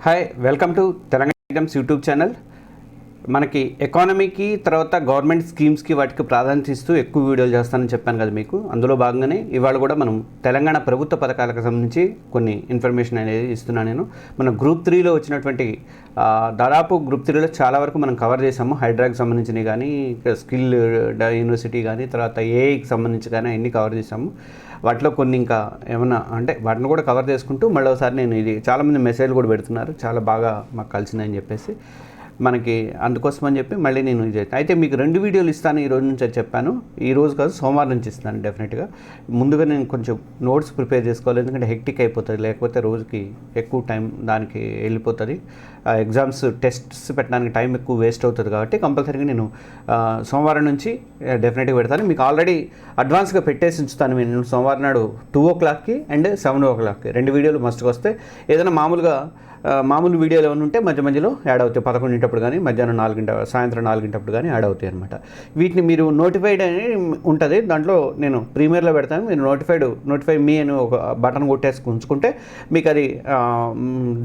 Hi, welcome to Telangana items YouTube channel. మనకి ఎకానమీకి తర్వాత గవర్నమెంట్ స్కీమ్స్కి వాటికి ప్రాధాన్యత ఇస్తూ ఎక్కువ వీడియోలు చేస్తానని చెప్పాను కదా మీకు. అందులో భాగంగానే ఇవాళ కూడా మనం తెలంగాణ ప్రభుత్వ పథకాలకు సంబంధించి కొన్ని ఇన్ఫర్మేషన్ అనేది ఇస్తున్నాను నేను. మన గ్రూప్ 3లో వచ్చినటువంటి దాదాపు గ్రూప్ 3లో చాలా వరకు మనం కవర్ చేసాము. హైడ్రాకి సంబంధించినవి కానీ, స్కిల్ యూనివర్సిటీ కానీ, తర్వాత ఏఐకి సంబంధించి కానీ అన్నీ కవర్ చేసాము. వాటిలో కొన్ని ఇంకా ఏమన్నా అంటే వాటిని కూడా కవర్ చేసుకుంటూ మళ్ళీ ఒకసారి నేను ఇది చాలామంది మెసేజ్లు కూడా పెడుతున్నారు, చాలా బాగా మాకు కలిసిందని చెప్పేసి మనకి. అందుకోసం అని చెప్పి మళ్ళీ నేను ఇది అయితే మీకు 2 వీడియోలు ఇస్తాను ఈ రోజు నుంచి చెప్పాను. ఈ రోజు కాదు, సోమవారం నుంచి ఇస్తాను డెఫినెట్గా. ముందుగా నేను కొంచెం నోట్స్ ప్రిపేర్ చేసుకోవాలి, ఎందుకంటే హెక్టిక్ అయిపోతుంది, లేకపోతే రోజుకి ఎక్కువ టైం దానికి వెళ్ళిపోతుంది. ఎగ్జామ్స్ టెస్ట్స్ పెట్టడానికి టైం ఎక్కువ వేస్ట్ అవుతుంది కాబట్టి కంపల్సరీగా నేను సోమవారం నుంచి డెఫినెట్గా పెడతాను. మీకు ఆల్రెడీ అడ్వాన్స్గా పెట్టేసి ఉంచుతాను. నేను సోమవారం నాడు 2 o'clockకి అండ్ 7 o'clockకి 2 వీడియోలు మస్ట్గా వస్తాయి. ఏదైనా మామూలు వీడియోలు ఏమైనా ఉంటే మధ్య మధ్యలో యాడ్ అవుతాయి. 11 కానీ, మధ్యాహ్నం 4 సాయంత్రం 4 కానీ యాడ్ అవుతాయి అనమాట. వీటిని మీరు నోటిఫైడ్ అని ఉంటుంది, దాంట్లో నేను ప్రీమియర్లో పెడతాను. మీరు నోటిఫై మీ అని ఒక బటన్ కొట్టేసి ఉంచుకుంటే మీకు అది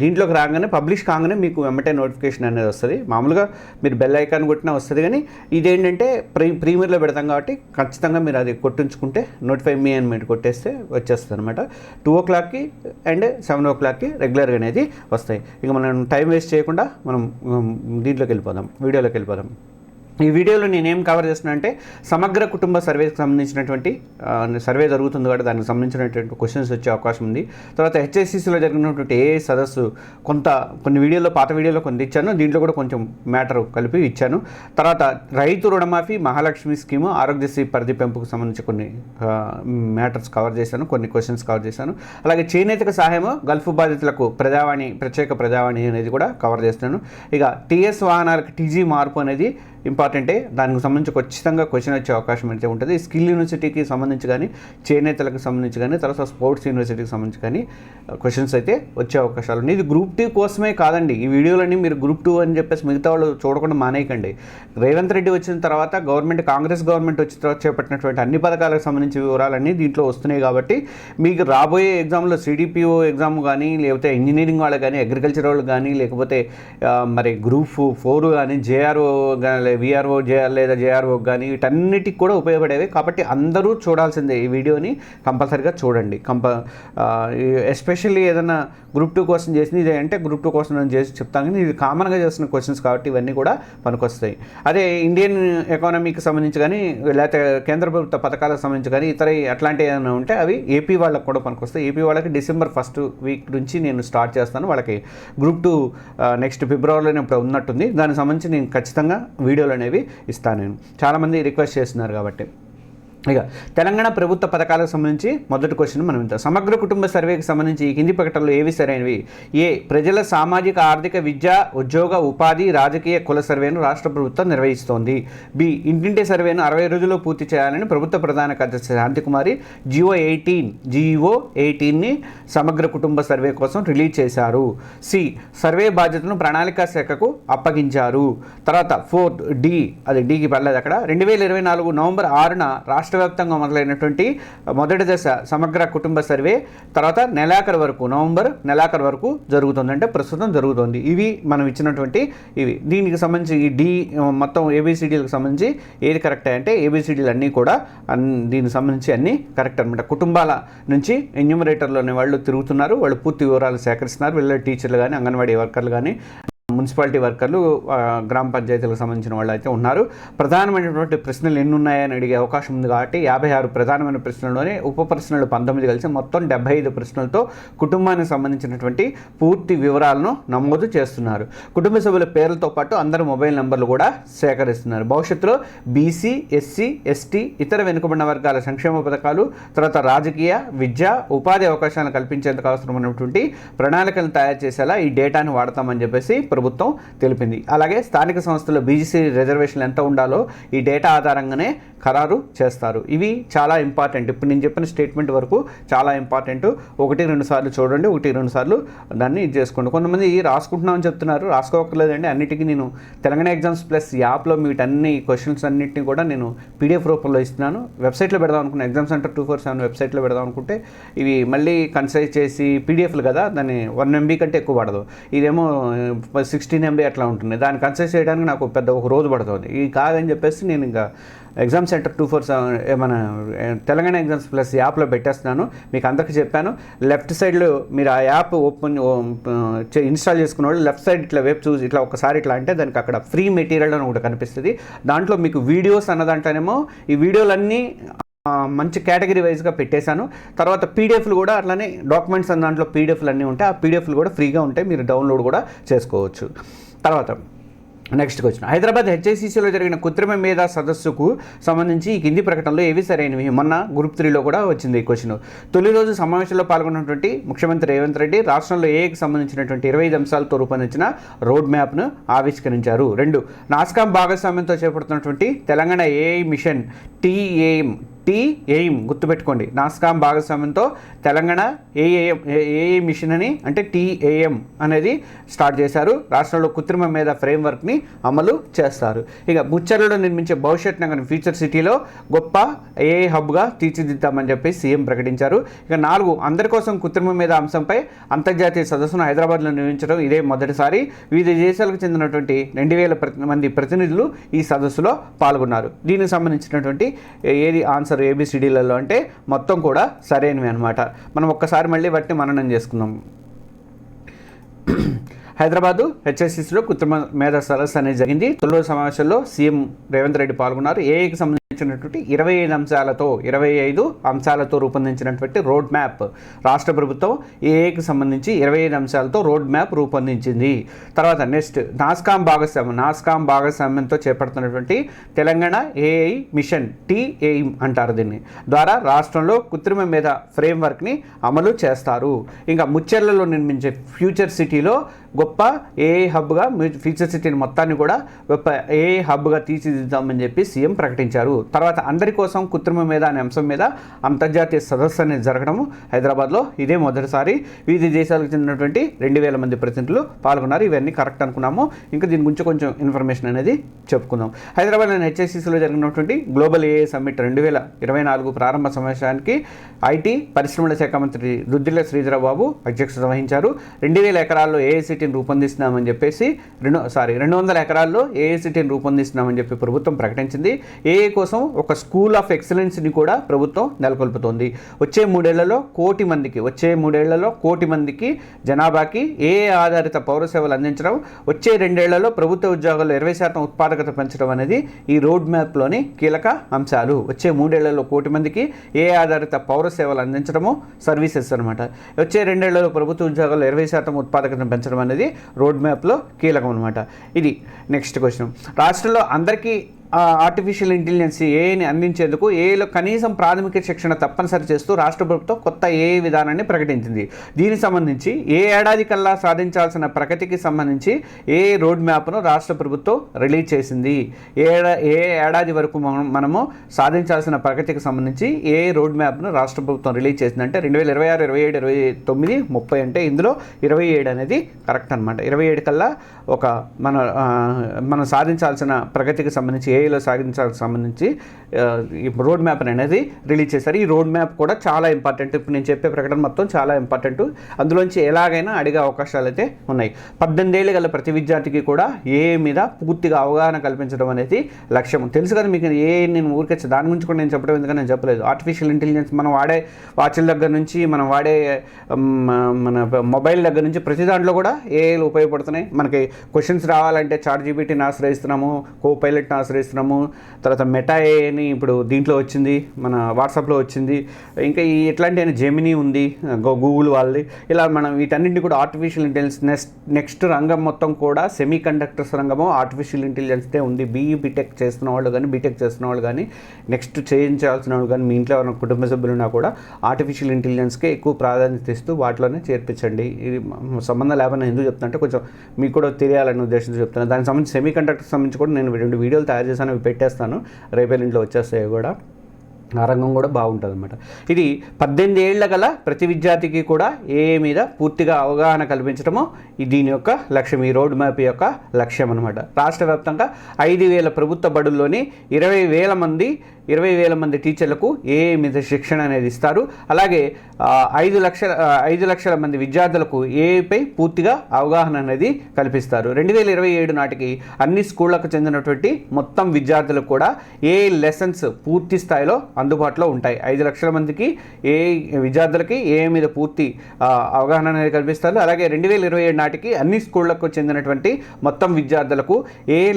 దీంట్లోకి రాగానే, పబ్లిష్ కాగానే మీకు వెంటనే నోటిఫికేషన్ అనేది వస్తుంది. మామూలుగా మీరు బెల్ ఐకాన్ కొట్టినా వస్తుంది, కానీ ఇదేంటంటే ప్రీమియర్లో పెడతాం కాబట్టి ఖచ్చితంగా మీరు అది కొట్టించుకుంటే నోటిఫై మీ అని మీరు కొట్టేస్తే వచ్చేస్తుంది అనమాట. 2 o'clockకి అండ్ 7 o'clockకి రెగ్యులర్గా అనేది వస్తుంది. ఇక మనం టైం వేస్ట్ చేయకుండా మనం వీడియోలోకి వెళ్ళిపోదాం. ఈ వీడియోలో నేనేం కవర్ చేస్తున్నా అంటే, సమగ్ర కుటుంబ సర్వేకి సంబంధించినటువంటి సర్వే జరుగుతుంది కాబట్టి దానికి సంబంధించినటువంటి క్వశ్చన్స్ వచ్చే అవకాశం ఉంది. తర్వాత హెచ్ఎస్సిసిలో జరిగినటువంటి ఏ సదస్సు కొన్ని వీడియోలో, పాత వీడియోలో కొన్ని ఇచ్చాను, దీంట్లో కూడా కొంచెం మ్యాటర్ కలిపి ఇచ్చాను. తర్వాత రైతు రుణమాఫీ, మహాలక్ష్మి స్కీము, ఆరోగ్యశ్రీ పరిధి పెంపుకు సంబంధించి కొన్ని మ్యాటర్స్ కవర్ చేశాను, కొన్ని క్వశ్చన్స్ కవర్ చేశాను. అలాగే చేనేతక సహాయము, గల్ఫ్ బాధితులకు ప్రత్యేక ప్రజావాణి అనేది కూడా కవర్ చేస్తున్నాను. ఇక టీఎస్ వాహనాలకు టీజీ మార్పు అనేది ఇంపార్టెంటే, దానికి సంబంధించి ఖచ్చితంగా క్వశ్చన్ వచ్చే అవకాశం అయితే ఉంటుంది. స్కిల్ యూనివర్సిటీకి సంబంధించి కానీ, చేనేతలకు సంబంధించి కానీ, తర్వాత స్పోర్ట్స్ యూనివర్సిటీకి సంబంధించి కానీ క్వశ్చన్స్ అయితే వచ్చే అవకాశాలు ఉన్నాయి. ఇది గ్రూప్ 2 కోసమే కాదండి. ఈ వీడియోలన్నీ మీరు గ్రూప్ 2 అని చెప్పేసి మిగతా వాళ్ళు చూడకుండా మానేయకండి. రేవంత్ రెడ్డి వచ్చిన తర్వాత కాంగ్రెస్ గవర్నమెంట్ వచ్చిన తర్వాత చేపట్టినటువంటి అన్ని పథకాలకు సంబంధించి వివరాలన్నీ దీంట్లో వస్తున్నాయి కాబట్టి మీకు రాబోయే ఎగ్జామ్లో సిడిపిఓ ఎగ్జామ్ కానీ, లేకపోతే ఇంజనీరింగ్ వాళ్ళకి కానీ, అగ్రికల్చర్ వాళ్ళకి కానీ, లేకపోతే మరి గ్రూప్ 4 కానీ, జేఆర్ఓ విఆర్ఓ లేదా జేఆర్ఓ కానీ, వీటన్నిటికి కూడా ఉపయోగపడేవి కాబట్టి అందరూ చూడాల్సిందే. ఈ వీడియోని కంపల్సరీగా చూడండి. ఎస్పెషల్లీ ఏదైనా గ్రూప్ 2 కోసం చేసింది ఇది అంటే గ్రూప్ 2 కోసం నేను చేసి చెప్తాను, కానీ ఇది కామన్గా చేస్తున్న క్వశ్చన్స్ కాబట్టి ఇవన్నీ కూడా పనికొస్తాయి. అదే ఇండియన్ ఎకానమీకి సంబంధించి కానీ, లేకపోతే కేంద్ర ప్రభుత్వ పథకాలకు సంబంధించి కానీ, ఇతర అట్లాంటివి ఏమైనా ఉంటే అవి ఏపీ వాళ్ళకి కూడా పనికొస్తాయి. ఏపీ వాళ్ళకి డిసెంబర్ 1st వీక్ నుంచి నేను స్టార్ట్ చేస్తాను. వాళ్ళకి గ్రూప్ 2 నెక్స్ట్ ఫిబ్రవరిలోనే ఇప్పుడు ఉన్నట్టుంది. దానికి సంబంధించి నేను ఖచ్చితంగా వీడియోలు అనేవి ఇస్తాను. నేను చాలామంది రిక్వెస్ట్ చేస్తున్నారు కాబట్టి. ఇక తెలంగాణ ప్రభుత్వ పథకాలకు సంబంధించి మొదటి క్వశ్చన్ మనం ఇంత సమగ్ర కుటుంబ సర్వేకి సంబంధించి ఈ కింది ప్రకటనలు ఏవి సరైనవి? ఏ, ప్రజల సామాజిక, ఆర్థిక, విద్య, ఉద్యోగ, ఉపాధి, రాజకీయ, కుల సర్వేను రాష్ట్ర ప్రభుత్వం నిర్వహిస్తోంది. బి, ఇంటింటి సర్వేను 60 రోజుల్లో పూర్తి చేయాలని ప్రభుత్వ ప్రధాన కార్యదర్శి శాంతికుమారి GO 18ని సమగ్ర కుటుంబ సర్వే కోసం రిలీజ్ చేశారు. సి, సర్వే బాధ్యతను ప్రణాళికా శాఖకు అప్పగించారు. తర్వాత 4 D, అది డీకి పడలేదు అక్కడ. 2024 నవంబర్ 6న రాష్ట్ర వ్యాప్తంగా మొదలైనటువంటి మొదటి దశ సమగ్ర కుటుంబ సర్వే తర్వాత నవంబర్ నెలాఖరు వరకు జరుగుతుంది, అంటే ప్రస్తుతం జరుగుతుంది. ఇవి మనం ఇచ్చినటువంటి ఇవి. దీనికి సంబంధించి ఈ డి మొత్తం ABCDలకు సంబంధించి ఏది కరెక్ట్ అంటే ABCDలు అన్నీ కూడా దీనికి సంబంధించి అన్నీ కరెక్ట్ అనమాట. కుటుంబాల నుంచి ఎన్యూమరేటర్లు అనే వాళ్ళు తిరుగుతున్నారు, వాళ్ళు పూర్తి వివరాలు సేకరిస్తున్నారు. వీళ్ళ టీచర్లు కానీ, అంగన్వాడీ వర్కర్లు కానీ, మున్సిపాలిటీ వర్కర్లు, గ్రామ పంచాయతీలకు సంబంధించిన వాళ్ళు అయితే ఉన్నారు. ప్రధానమైనటువంటి ప్రశ్నలు ఎన్ని ఉన్నాయని అడిగే అవకాశం ఉంది కాబట్టి 56 ప్రధానమైన ప్రశ్నల్లోనే ఉప ప్రశ్నలు 19 కలిసి మొత్తం 75 ప్రశ్నలతో కుటుంబానికి సంబంధించినటువంటి పూర్తి వివరాలను నమోదు చేస్తున్నారు. కుటుంబ సభ్యుల పేర్లతో పాటు అందరి మొబైల్ నెంబర్లు కూడా సేకరిస్తున్నారు. భవిష్యత్తులో BC, SC, ST, ఇతర వెనుకబడిన వర్గాల సంక్షేమ పథకాలు, తర్వాత రాజకీయ, విద్య, ఉపాధి అవకాశాలను కల్పించేందుకు అవసరమైనటువంటి ప్రణాళికలను తయారు చేసేలా ఈ డేటాను వాడతామని చెప్పేసి ప్రభుత్వం తెలిపింది. అలాగే స్థానిక సంస్థల్లో బీసీ రిజర్వేషన్లు ఎంత ఉండాలో ఈ డేటా ఆధారంగానే ఖరారు చేస్తారు. ఇవి చాలా ఇంపార్టెంట్. ఇప్పుడు నేను చెప్పిన స్టేట్మెంట్ వరకు చాలా ఇంపార్టెంట్. 1-2 సార్లు చూడండి, 1-2 సార్లు దాన్ని ఇది చేసుకోండి. కొంతమంది రాసుకుంటున్నామని చెప్తున్నారు, రాసుకోవట్లేదండి. అన్నిటికీ నేను తెలంగాణ ఎగ్జామ్స్ ప్లస్ యాప్లో వీటన్ని క్వశ్చన్స్ అన్నింటినీ కూడా నేను పీడిఎఫ్ రూపంలో ఇస్తున్నాను. వెబ్సైట్లో పెడదాం అనుకున్నా, ఎగ్జామ్ సెంటర్ 247 వెబ్సైట్లో పెడదాం అనుకుంటే ఇవి మళ్ళీ కన్సైజ్ చేసి పీడిఎఫ్లు కదా, దాన్ని 1 MB కంటే ఎక్కువ పడదు. ఇదేమో 16 MB అట్లా ఉంటుంది. దాన్ని కన్సైజ్ చేయడానికి నాకు పెద్ద ఒక రోజు పడుతుంది. ఇది కాదని చెప్పేసి నేను ఇంకా ఎగ్జామ్ సెంటర్ 247 మన తెలంగాణ ఎగ్జామ్స్ ప్లస్ యాప్లో పెట్టేస్తున్నాను. మీకు అందరికీ చెప్పాను. లెఫ్ట్ సైడ్లో మీరు ఆ యాప్ ఇన్స్టాల్ చేసుకున్న వాళ్ళు లెఫ్ట్ సైడ్ ఇట్లా వెబ్ చూసి ఇట్లా ఒకసారి ఇట్లా అంటే దానికి అక్కడ ఫ్రీ మెటీరియల్ అని ఒకటి కనిపిస్తుంది. దాంట్లో మీకు వీడియోస్ అన్నదాంట్లోనేమో ఈ వీడియోలన్నీ మంచి కేటగిరీ వైజ్గా పెట్టేశాను. తర్వాత పీడిఎఫ్లు కూడా అట్లానే డాక్యుమెంట్స్ అన్న దాంట్లో పీడిఎఫ్లు అన్నీ ఉంటాయి. ఆ పీడిఎఫ్లు కూడా ఫ్రీగా ఉంటాయి, మీరు డౌన్లోడ్ కూడా చేసుకోవచ్చు. తర్వాత నెక్స్ట్ క్వశ్చన్, హైదరాబాద్ హెచ్ఐసిసిలో జరిగిన కృత్రిమ మేధా సదస్సుకు సంబంధించి ఈ కింది ప్రకటనలో ఏవి సరైనవి? మొన్న గ్రూప్ 3లో కూడా వచ్చింది ఈ క్వశ్చన్. తొలి రోజు సమావేశంలో పాల్గొన్నటువంటి ముఖ్యమంత్రి రేవంత్ రెడ్డి రాష్ట్రంలో ఏఐకి సంబంధించినటువంటి 25 అంశాలతో రూపొందించిన రోడ్ మ్యాప్ను ఆవిష్కరించారు. 2, నాస్కామ్ భాగస్వామ్యంతో చేపడుతున్నటువంటి తెలంగాణ ఏఐ మిషన్ టీఏఎం గుర్తుపెట్టుకోండి. నాస్కామ్ భాగస్వామ్యంతో తెలంగాణ ఏఐ మిషన్ అని అంటే టీఏఎం అనేది స్టార్ట్ చేశారు. రాష్ట్రంలో కృత్రిమ మేధా ఫ్రేమ్వర్క్ని అమలు చేస్తారు. ఇక బుచ్చర్లలో నిర్మించే భవిష్యత్ నగరం ఫ్యూచర్ సిటీలో గొప్ప ఏఐ హబ్గా తీర్చిదిద్దామని చెప్పి సీఎం ప్రకటించారు. ఇక 4, అందరి కోసం కృత్రిమ మేధా అంశంపై అంతర్జాతీయ సదస్సును హైదరాబాద్లో నిర్వహించడం ఇదే మొదటిసారి. వివిధ దేశాలకు చెందినటువంటి 2000 మంది ప్రతినిధులు ఈ సదస్సులో పాల్గొన్నారు. దీనికి సంబంధించినటువంటి ఏది ఆన్సర్ ఏబిసిడీలలో అంటే మొత్తం కూడా సరైనవి అనమాట. మనం ఒక్కసారి మళ్ళీ వాటిని మననం చేసుకుందాం. హైదరాబాదు హెచ్ఐసిసిలో కృత్రిమ మేధా సదస్సు అనేది జరిగింది. తొలి సమావేశంలో సీఎం రేవంత్ రెడ్డి పాల్గొన్నారు. ఏఐకి సంబంధించినటువంటి 25 అంశాలతో రూపొందించినటువంటి రోడ్ మ్యాప్ రాష్ట్ర ప్రభుత్వం ఏఐకి సంబంధించి 25 అంశాలతో రోడ్ మ్యాప్ రూపొందించింది. తర్వాత నెక్స్ట్ నాస్కామ్ భాగస్వామ్యంతో చేపడుతున్నటువంటి తెలంగాణ ఏఐ మిషన్ టీఏఎం అంటారు దీన్ని ద్వారా రాష్ట్రంలో కృత్రిమ మేధా ఫ్రేమ్వర్క్ని అమలు చేస్తారు. ఇంకా ముచ్చెర్లలో నిర్మించే ఫ్యూచర్ సిటీలో గొప్ప ఏఐ హబ్గా ఫ్యూచర్ సిటీని మొత్తాన్ని కూడా గొప్ప ఏఐ హబ్గా తీర్చిదిద్దామని చెప్పి సీఎం ప్రకటించారు. తర్వాత అందరి కోసం కృత్రిమ మేధా అనే అంశం మీద అంతర్జాతీయ సదస్సు అనేది జరగడము హైదరాబాద్లో ఇదే మొదటిసారి. వివిధ దేశాలకు చెందినటువంటి 2000 మంది ప్రతినిధులు పాల్గొన్నారు. ఇవన్నీ కరెక్ట్ అనుకున్నాము. ఇంకా దీని గురించి కొంచెం ఇన్ఫర్మేషన్ అనేది చెప్పుకుందాం. హైదరాబాద్లోని హెచ్ఐసిసిలో జరిగినటువంటి గ్లోబల్ ఏఐ సమ్మిట్ 2024 ప్రారంభ సమావేశానికి ఐటీ పరిశ్రమల శాఖ మంత్రి దుద్దిళ్ల శ్రీధర్ బాబు అధ్యక్షత వహించారు. 2000 ఎకరాల్లో ఏఐ సిటీని రూపొందిస్తున్నామని చెప్పేసి 200 ఎకరాల్లో ఏఐ సిటీని రూపొందిస్తున్నామని చెప్పి ప్రభుత్వం ప్రకటించింది. ఏఐ కోసం ఒక స్కూల్ ఆఫ్ ఎక్సలెన్స్ని కూడా ప్రభుత్వం నెలకొల్పుతోంది. వచ్చే మూడేళ్లలో కోటి మందికి జనాభాకి ఏఐ ఆధారిత పౌర సేవలు అందించడం, వచ్చే 2 ఏళ్లలో ప్రభుత్వ ఉద్యోగాల్లో 20% ఉత్పాదకత పెంచడం అనేది ఈ రోడ్ మ్యాప్లోని కీలక అంశాలు. వచ్చే 3 ఏళ్లలో కోటి మందికి ఏఐ ఆధారిత పౌర సేవలు అందించడము సర్వీసెస్ అనమాట. వచ్చే 2 ఏళ్లలో ప్రభుత్వ ఉద్యోగాల్లో 20% ఉత్పాదకతను పెంచడం అనేది రోడ్ మ్యాప్లో కీలకం అనమాట. ఇది నెక్స్ట్ క్వశ్చన్. రాష్ట్రంలో అందరికీ ఆర్టిఫిషియల్ ఇంటెలిజెన్స్ ఏఐని అందించేందుకు ఏఐలో కనీసం ప్రాథమిక శిక్షణ తప్పనిసరి చేస్తూ రాష్ట్ర ప్రభుత్వం కొత్త ఏఐ విధానాన్ని ప్రకటించింది. దీనికి సంబంధించి ఏ ఏడాది కల్లా సాధించాల్సిన ప్రగతికి సంబంధించి ఏఐ రోడ్ మ్యాప్ను రాష్ట్ర ప్రభుత్వం రిలీజ్ చేసింది. ఏ ఏడాది వరకు మనము సాధించాల్సిన ప్రగతికి సంబంధించి ఏఐ రోడ్ మ్యాప్ను రాష్ట్ర ప్రభుత్వం రిలీజ్ చేసిందంటే 2026, 27, 29, 30 అంటే ఇందులో 27 అనేది కరెక్ట్ అనమాట. 27 కల్లా ఒక మనం సాధించాల్సిన ప్రగతికి సంబంధించి ఏఐలో సాధించాల్సిన సంబంధించి ఈ రోడ్ మ్యాప్ అనేది రిలీజ్ చేశారు. ఈ రోడ్ మ్యాప్ కూడా చాలా ఇంపార్టెంట్. ఇప్పుడు నేను చెప్పే ప్రకటన మొత్తం చాలా ఇంపార్టెంట్. అందులోంచి ఎలాగైనా అడిగే అవకాశాలు అయితే ఉన్నాయి. 18 ఏళ్ళు గల ప్రతి విద్యార్థికి కూడా ఏఐ మీద పూర్తిగా అవగాహన కల్పించడం అనేది లక్ష్యం. తెలుసు కదా మీకు, ఏఐ నేను ఊరికే దాని గురించి కూడా నేను చెప్పడం ఎందుకని నేను చెప్పలేదు. ఆర్టిఫిషియల్ ఇంటెలిజెన్స్ మనం వాడే వాచ్ల దగ్గర నుంచి మనం వాడే మన మొబైల్ దగ్గర నుంచి ప్రతి దాంట్లో కూడా ఏఐలు ఉపయోగపడుతున్నాయి. మనకి క్వశ్చన్స్ రావాలంటే చాట్ జీపీటీని ఆశ్రయిస్తున్నాము, కో పైలట్ని ఆశ్రయిస్తున్నాము, చేస్తున్నాము. తర్వాత మెటా ఏఐ అని ఇప్పుడు దీంట్లో వచ్చింది, మన వాట్సాప్లో వచ్చింది. ఇంకా ఇట్లాంటి జెమినీ ఉంది, గూగుల్ వాళ్ళది. ఇలా మనం వీటన్నింటినీ కూడా ఆర్టిఫిషియల్ ఇంటెలిజెన్స్ నెక్స్ట్ రంగం మొత్తం కూడా సెమీ కండక్టర్స్ రంగము ఆర్టిఫిషియల్ ఇంటెలిజెన్స్దే ఉంది. బీటెక్ చేస్తున్న వాళ్ళు కానీ, బీటెక్ చేస్తున్న వాళ్ళు కానీ, నెక్స్ట్ చేయించాల్సిన వాళ్ళు కానీ, మీ ఇంట్లో ఎవరైనా కుటుంబ సభ్యులున్నా కూడా ఆర్టిఫిషియల్ ఇంటెలిజెన్స్కే ఎక్కువ ప్రాధాన్యత ఇస్తూ వాటిలోనే చేర్పించండి. ఇది సంబంధం లేకుండా ఎందుకు చెప్తానంటే కొంచెం మీకు కూడా తెలియాలనే ఉద్దేశంతో చెప్తాను. దానికి సంబంధించి సెమీ కండక్టర్ సంబంధించి కూడా నేను 2 వీడియోలు తయారు చేశాను, అవి పెట్టేస్తాను, రేపేళ్ళింట్లో వచ్చేస్తాయి కూడా. ఆ రంగం కూడా బాగుంటుంది అనమాట. ఇది 18 ఏళ్ల గల ప్రతి విద్యార్థికి కూడా ఏఏ మీద పూర్తిగా అవగాహన కల్పించడము దీని యొక్క లక్ష్యం, ఈ రోడ్ మ్యాప్ యొక్క లక్ష్యం అనమాట. రాష్ట్ర వ్యాప్తంగా 5,000 ప్రభుత్వ బడుల్లోని 20,000 మంది టీచర్లకు ఏఏ మీద శిక్షణ అనేది ఇస్తారు. అలాగే 5 లక్షల మంది విద్యార్థులకు ఏఐపై పూర్తిగా అవగాహన అనేది కల్పిస్తారు. 2027 నాటికి అన్ని స్కూళ్లకు చెందినటువంటి మొత్తం విద్యార్థులకు కూడా ఏఐ లెసన్స్ పూర్తి స్థాయిలో అందుబాటులో ఉంటాయి. 5 లక్షల మందికి ఏఐ విద్యార్థులకి ఏఐ మీద పూర్తి అవగాహన అనేది కల్పిస్తారు. అలాగే 2027 నాటికి అన్ని స్కూళ్లకు చెందినటువంటి మొత్తం విద్యార్థులకు ఏఐ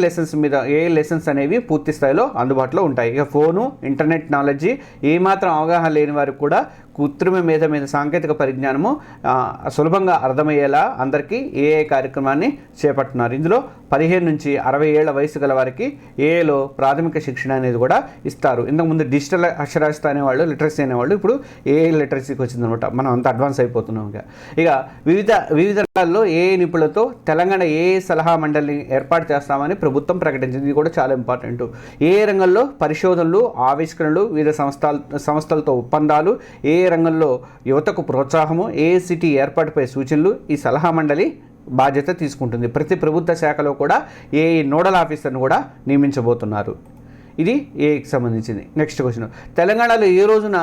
లెసన్స్ అనేవి పూర్తి స్థాయిలో అందుబాటులో ఉంటాయి. ఇక ఫోను, ఇంటర్నెట్ నాలెడ్జి ఏమాత్రం అవగాహన లేని వారికి కూడా కృత్రిమ మీద సాంకేతిక పరిజ్ఞానము సులభంగా అర్థమయ్యేలా అందరికీ ఏఐ కార్యక్రమాన్ని చేపడుతున్నారు. ఇందులో 15 నుంచి 60 ఏళ్ల వయసు గల వారికి ఏఐలో ప్రాథమిక శిక్షణ అనేది కూడా ఇస్తారు. ఇంతకుముందు డిజిటల్ అక్షరాస్యత అనేవాళ్ళు, లిటరసీ అనేవాళ్ళు, ఇప్పుడు ఏఐ లిటరసీకి వచ్చిందనమాట. మనం అంత అడ్వాన్స్ అయిపోతున్నాం. ఇక వివిధ రంగాల్లో ఏఐ నిపుణులతో తెలంగాణ ఏఐ సలహా మండలిని ఏర్పాటు చేస్తామని ప్రభుత్వం ప్రకటించింది. ఇది కూడా చాలా ఇంపార్టెంట్. ఏఐ రంగంలో పరిశోధనలు, ఆవిష్కరణలు, వివిధ సంస్థలతో ఒప్పందాలు, ఏఐ రంగంలో యువతకు ప్రోత్సాహము, ఏఐసిటీ ఏర్పాటుపై సూచనలు ఈ సలహా మండలి బాధ్యత తీసుకుంటుంది. ప్రతి ప్రభుత్వ శాఖలో కూడా ఏఐ నోడల్ ఆఫీసర్ను కూడా నియమించబోతున్నారు. ఇది ఏఐకి సంబంధించింది. నెక్స్ట్ క్వశ్చన్, తెలంగాణలో ఏ రోజున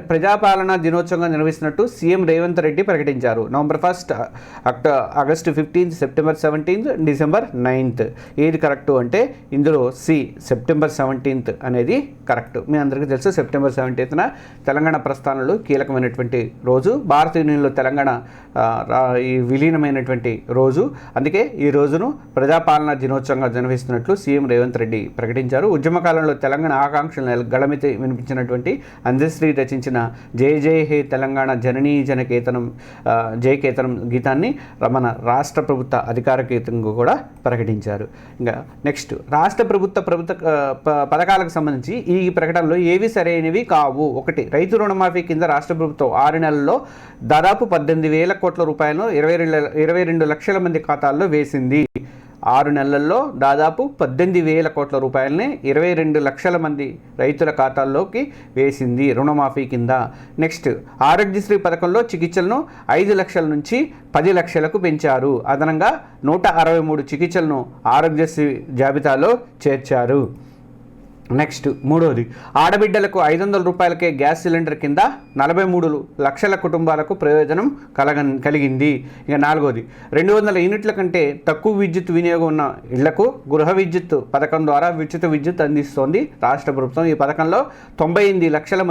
ప్రజాపాలనా దినోత్సవంగా నిర్వహిస్తున్నట్టు సీఎం రేవంత్ రెడ్డి ప్రకటించారు? November 1, August 15, September 17, December 9. ఏది కరెక్టు అంటే ఇందులో సి, సెప్టెంబర్ 17 అనేది కరెక్ట్. మీ అందరికీ తెలుసు, సెప్టెంబర్ 17న తెలంగాణ ప్రస్థానంలో కీలకమైనటువంటి రోజు, భారత యూనియన్లో తెలంగాణ ఈ విలీనమైనటువంటి రోజు. అందుకే ఈ రోజును ప్రజాపాలనా దినోత్సవంగా నిర్వహిస్తున్నట్లు సీఎం రేవంత్ రెడ్డి ప్రకటించారు. ఉద్యమకాలంలో తెలంగాణ ఆకాంక్షలను గళమెత్తి వినిపించినటువంటి అందశ్రీ రచించిన జయ జయ హే తెలంగాణ జననీ జనకేతనం జయకేతనం గీతాన్ని మన రాష్ట్ర ప్రభుత్వ అధికార గీతంగా కూడా ప్రకటించారు. ఇంకా నెక్స్ట్, రాష్ట్ర ప్రభుత్వ పథకాలకు సంబంధించి ఈ ప్రకటనలో ఏవి సరైనవి కావు? 1, రైతు రుణమాఫీ కింద రాష్ట్ర ప్రభుత్వం 6 నెలల్లో దాదాపు 18,000 కోట్ల రూపాయలను 22 లక్షల మంది ఖాతాల్లో వేసింది. 6 నెలల్లో దాదాపు 18,000 కోట్ల రూపాయలని 22 లక్షల మంది రైతుల ఖాతాల్లోకి వేసింది రుణమాఫీ కింద. నెక్స్ట్, ఆరోగ్యశ్రీ పథకంలో చికిత్సలను 5 లక్షల నుంచి 10 లక్షలకు పెంచారు. అదనంగా 163 చికిత్సలను ఆరోగ్యశ్రీ జాబితాలో చేర్చారు. నెక్స్ట్, 3వది, ఆడబిడ్డలకు 500 రూపాయలకే గ్యాస్ సిలిండర్ కింద 43 లక్షల కుటుంబాలకు ప్రయోజనం కలిగింది. ఇక 4వది, 200 యూనిట్ల కంటే తక్కువ విద్యుత్ వినియోగం ఉన్న ఇళ్లకు గృహ విద్యుత్ పథకం ద్వారా ఉచిత విద్యుత్ అందిస్తోంది రాష్ట్ర ప్రభుత్వం. ఈ పథకంలో 98 లక్షల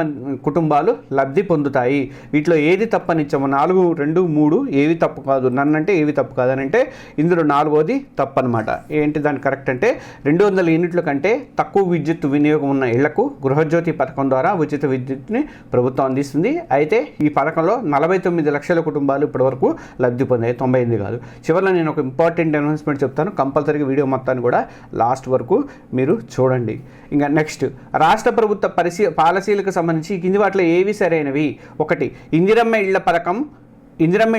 కుటుంబాలు లబ్ధి పొందుతాయి. వీటిలో ఏది తప్పనిచ్చాము? 4, 2, 3 ఏవి తప్పు కాదు. నన్నంటే ఏవి తప్పు కాదని అంటే ఇందులో 4వది తప్పు అనమాట. ఏంటి దాని కరెక్ట్ అంటే 200 యూనిట్ల కంటే తక్కువ విద్యుత్ వినియోగం ఉన్న ఇళ్లకు గృహజ్యోతి పథకం ద్వారా ఉచిత విద్యుత్ని ప్రభుత్వం అందిస్తుంది. అయితే ఈ పథకంలో 49 లక్షల కుటుంబాలు ఇప్పటివరకు లబ్ధి పొందాయి, 98 కాదు. చివరిలో నేను ఒక ఇంపార్టెంట్ అనౌన్స్మెంట్ చెప్తాను, కంపల్సరీగా వీడియో మొత్తాన్ని కూడా లాస్ట్ వరకు మీరు చూడండి. ఇంకా నెక్స్ట్, రాష్ట్ర ప్రభుత్వ పాలసీలకు సంబంధించి కింది వాటిలో ఏవి సరైనవి? 1, ఇందిరమ్మ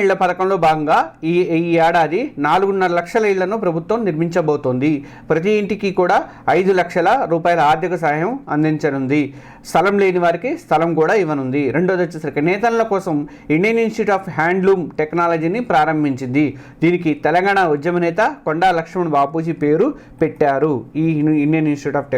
ఇళ్ల పథకంలో భాగంగా ఈ ఏడాది 4.5 లక్షల ఇళ్లను ప్రభుత్వం నిర్మించబోతోంది. ప్రతి ఇంటికి కూడా 5 లక్షల రూపాయల ఆర్థిక సహాయం అందించనుంది. స్థలం లేని వారికి స్థలం కూడా ఇవ్వనుంది. 2వది వచ్చేసరికి నేతల కోసం ఇండియన్ ఇన్స్టిట్యూట్ ఆఫ్ హ్యాండ్లూమ్ టెక్నాలజీని ప్రారంభించింది. దీనికి తెలంగాణ ఉద్యమ నేత కొండా లక్ష్మణ్ బాపూజీ పేరు పెట్టారు, ఈ ఇండియన్ ఇన్స్టిట్యూట్ ఆఫ్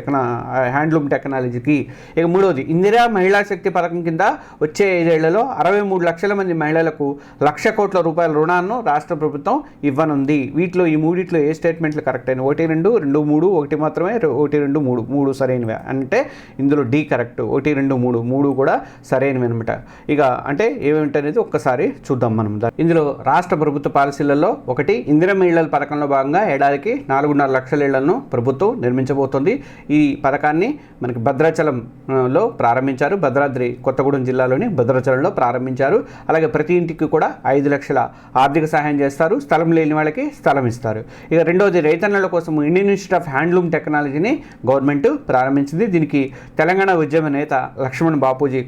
హ్యాండ్లూమ్ టెక్నాలజీకి. ఇక 3వది, ఇందిరా మహిళా శక్తి పథకం కింద వచ్చే 5 ఏళ్లలో 63 లక్షల మంది మహిళలకు 1,00,000 కోట్ల రూపాయల రుణాలను రాష్ట్ర ప్రభుత్వం ఇవ్వనుంది. వీటిలో ఈ మూడిట్లో ఏ స్టేట్మెంట్లు కరెక్ట్ అయిన? 1, 2, 2, 3, 1 మాత్రమే 1, 2, 3 3 సరైనవి. అంటే ఇందులో డి కరెక్ట్, 1, 2, 3 3 కూడా సరైనవి అనమాట. ఇక అంటే ఏమిటనేది ఒక్కసారి చూద్దాం మనం. ఇందులో రాష్ట్ర ప్రభుత్వ పాలసీలలో ఒకటి, ఇందిరమ్మ ఇళ్ల పథకంలో భాగంగా ఏడాదికి 4.5 లక్షల ఇళ్లను ప్రభుత్వం నిర్మించబోతోంది. ఈ పథకాన్ని మనకి భద్రాచలంలో ప్రారంభించారు. భద్రాద్రి కొత్తగూడెం జిల్లాలోని భద్రాచలంలో ప్రారంభించారు. అలాగే ప్రతి ఇంటికి కూడా 5 లక్షల ఆర్థిక సహాయం చేస్తారు. స్థలం లేని వాళ్ళకి స్థలం ఇస్తారు. ఇక రెండోది, రైతన్నల కోసం ఇండియన్ ఇన్స్టిట్యూట్ ఆఫ్ హ్యాండ్లూమ్ టెక్నాలజీని గవర్నమెంట్ ప్రారంభించింది. దీనికి తెలంగాణ ఉద్యమ నేత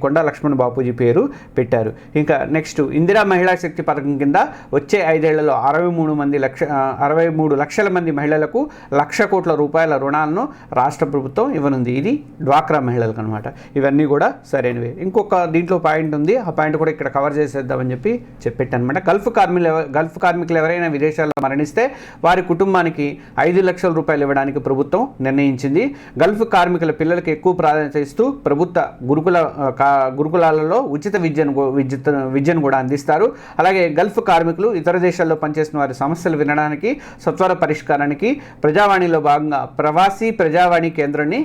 కొండా లక్ష్మణ్ బాపూజీ పేరు పెట్టారు. ఇంకా నెక్స్ట్, ఇందిరా మహిళా శక్తి పథకం కింద వచ్చే 5 ఏళ్లలో 63 లక్షల మంది మహిళలకు 1,00,000 కోట్ల రూపాయల రుణాలను రాష్ట్ర ప్రభుత్వం ఇవ్వనుంది. ఇది డ్వాక్రా మహిళలకు అనమాట. ఇవన్నీ కూడా సరైనవి. ఇంకొక దీంట్లో పాయింట్ ఉంది, ఆ పాయింట్ కూడా ఇక్కడ కవర్ చేసేద్దామని చెప్పెట్టనమాట. గల్ఫ్ కార్మికులు ఎవరైనా విదేశాల్లో మరణిస్తే వారి కుటుంబానికి 5 లక్షల రూపాయలు ఇవ్వడానికి ప్రభుత్వం నిర్ణయించింది. గల్ఫ్ కార్మికుల పిల్లలకి ఎక్కువ ప్రాధాన్యత ఇస్తూ ప్రభుత్వ గురుకులాలలో ఉచిత విద్యను కూడా అందిస్తారు. అలాగే గల్ఫ్ కార్మికులు ఇతర దేశాల్లో పనిచేసిన వారి సమస్యలు వినడానికి, సత్వర పరిష్కారానికి ప్రజావాణిలో భాగంగా ప్రవాసీ ప్రజావాణి కేంద్రాన్ని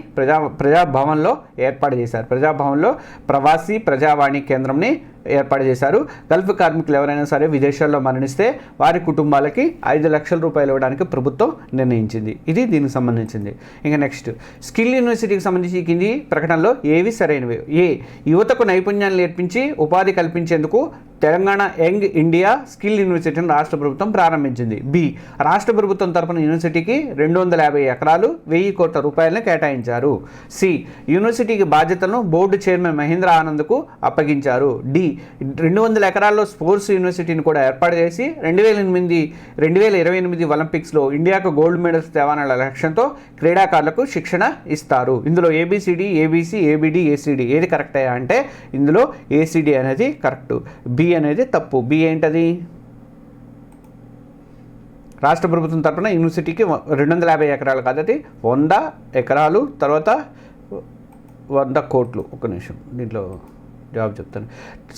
ప్రజాభవన్లో ఏర్పాటు చేశారు. ప్రజాభవన్లో ప్రవాసీ ప్రజావాణి కేంద్రంని ఏర్పాటు చేశారు. గల్ఫ్ కార్మికులు ఎవరైనా సరే విదేశాల్లో మరణిస్తే వారి కుటుంబాలకి 5 లక్షల రూపాయలు ఇవ్వడానికి ప్రభుత్వం నిర్ణయించింది. ఇది దీనికి సంబంధించింది. ఇంకా నెక్స్ట్, స్కిల్ యూనివర్సిటీకి సంబంధించి కింది ప్రకటనలో ఏవి సరైనవి? ఏ, యువతకు నైపుణ్యాలు నేర్పించి ఉపాధి కల్పించేందుకు తెలంగాణ యంగ్ ఇండియా స్కిల్ యూనివర్సిటీని రాష్ట్ర ప్రభుత్వం ప్రారంభించింది. బి, రాష్ట్ర ప్రభుత్వం తరపున యూనివర్సిటీకి 250 ఎకరాలు 1,000 కోట్ల రూపాయలను కేటాయించారు. సి, యూనివర్సిటీకి బాధ్యతలను బోర్డు చైర్మన్ మహేంద్ర ఆనంద్కు అప్పగించారు. డి, 200 ఎకరాల్లో స్పోర్ట్స్ యూనివర్సిటీని కూడా ఏర్పాటు చేసి 2028 ఒలింపిక్స్లో ఇండియాకు గోల్డ్ మెడల్స్ తేవాలన్న లక్ష్యంతో క్రీడాకారులకు శిక్షణ ఇస్తారు. ఇందులో ఏబిసిడి, ఏబిసి, ఏబిడి, ఏసిడి ఏది కరెక్ట్ అయ్యా అంటే ఇందులో ఏసిడి అనేది కరెక్ట్, బి అనేది తప్పు. బి ఏంటది? రాష్ట్ర ప్రభుత్వం తరఫున యూనివర్సిటీకి 250 ఎకరాలు కాదది 100 ఎకరాలు, తర్వాత 100 కోట్లు. ఒక నిమిషం, దీంట్లో జవాబు చెప్తాను.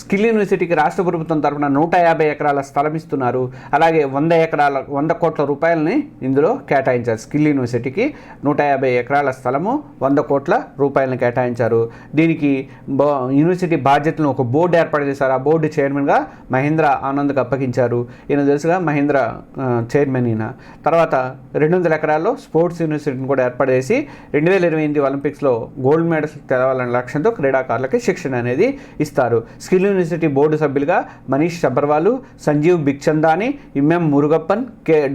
స్కిల్ యూనివర్సిటీకి రాష్ట్ర ప్రభుత్వం తరఫున 150 ఎకరాల స్థలం ఇస్తున్నారు. అలాగే 100 కోట్ల రూపాయలని ఇందులో కేటాయించారు. స్కిల్ యూనివర్సిటీకి 150 ఎకరాల స్థలము, 100 కోట్ల రూపాయలను కేటాయించారు. దీనికి యూనివర్సిటీ బాధ్యతలను ఒక బోర్డు ఏర్పాటు చేశారు. ఆ బోర్డు చైర్మన్గా మహేంద్ర ఆనంద్కి అప్పగించారు. ఈయన తెలుసుగా మహేంద్ర చైర్మన్ ఈయన. తర్వాత 200 ఎకరాల్లో స్పోర్ట్స్ యూనివర్సిటీని కూడా ఏర్పాటు చేసి 2028 ఒలింపిక్స్లో గోల్డ్ మెడల్స్ తెలవాలనే లక్ష్యంతో క్రీడాకారులకి శిక్షణ అనేది ఇస్తారు. స్కిల్ యూనివర్సిటీ బోర్డు సభ్యులుగా Manish Sabharwal, Sanjeev Bikhchandani, MM Murugappan,